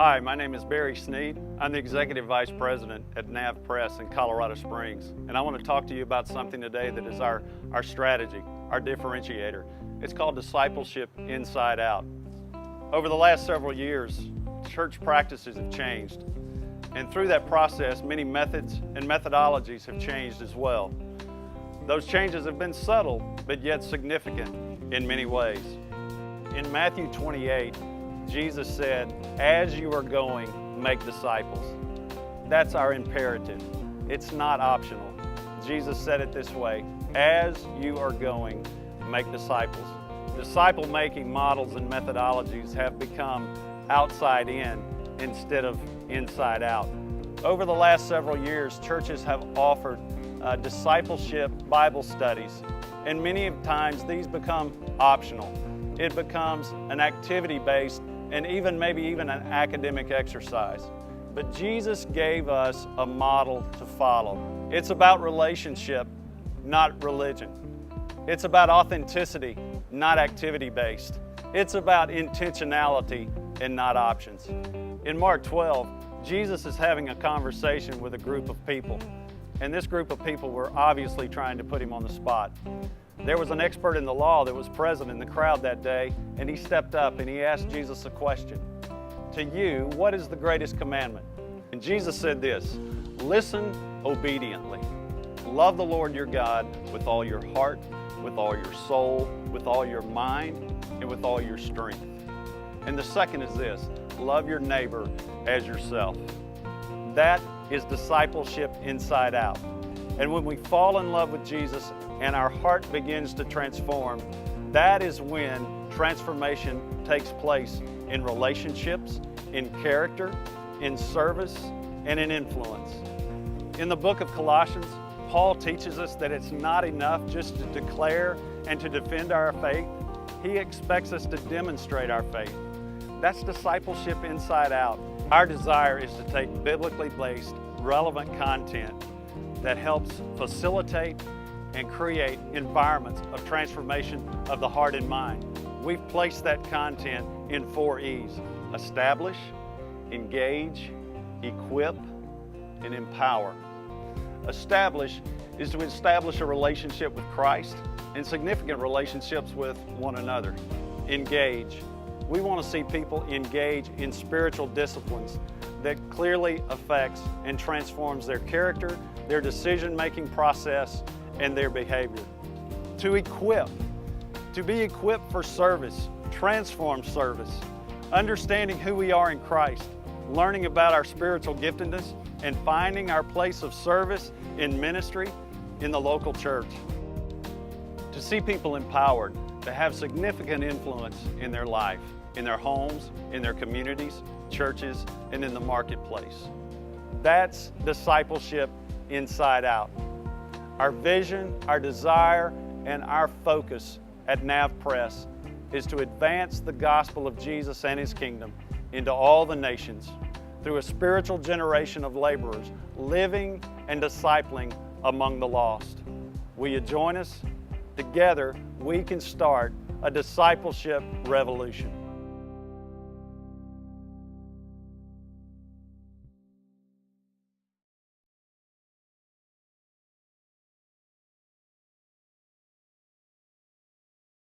Hi, my name is Barry Sneed. I'm the Executive Vice President at NavPress in Colorado Springs, and I want to talk to you about something today that is our strategy, our differentiator. It's called Discipleship Inside Out. Over the last several years, church practices have changed, and through that process, many methods and methodologies have changed as well. Those changes have been subtle, but yet significant in many ways. In Matthew 28, Jesus said, "As you are going, make disciples." That's our imperative. It's not optional. Jesus said it this way, "As you are going, make disciples." Disciple-making models and methodologies have become outside in instead of inside out. Over the last several years, churches have offered discipleship Bible studies, and many times these become optional. It becomes an activity-based and maybe even an academic exercise. But Jesus gave us a model to follow. It's about relationship, not religion. It's about authenticity, not activity-based. It's about intentionality and not options. In Mark 12, Jesus is having a conversation with a group of people. And this group of people were obviously trying to put him on the spot. There was an expert in the law that was present in the crowd that day, and he stepped up and he asked Jesus a question. "To you, what is the greatest commandment?" And Jesus said this, "Listen obediently. Love the Lord your God with all your heart, with all your soul, with all your mind, and with all your strength. And the second is this, love your neighbor as yourself." That is discipleship inside out. And when we fall in love with Jesus and our heart begins to transform, that is when transformation takes place in relationships, in character, in service, and in influence. In the book of Colossians, Paul teaches us that it's not enough just to declare and to defend our faith. He expects us to demonstrate our faith. That's discipleship inside out. Our desire is to take biblically based, relevant content that helps facilitate and create environments of transformation of the heart and mind. We've placed that content in 4 E's: establish, engage, equip, and empower. Establish is to establish a relationship with Christ and significant relationships with one another. Engage. We want to see people engage in spiritual disciplines that clearly affects and transforms their character, their decision-making process, and their behavior. To equip, to be equipped for service, transformed service, understanding who we are in Christ, learning about our spiritual giftedness, and finding our place of service in ministry in the local church. To see people empowered to have significant influence in their life, in their homes, in their communities, churches, and in the marketplace. That's discipleship inside out. Our vision, our desire, and our focus at NavPress is to advance the gospel of Jesus and His kingdom into all the nations through a spiritual generation of laborers living and discipling among the lost. Will you join us? Together, we can start a discipleship revolution.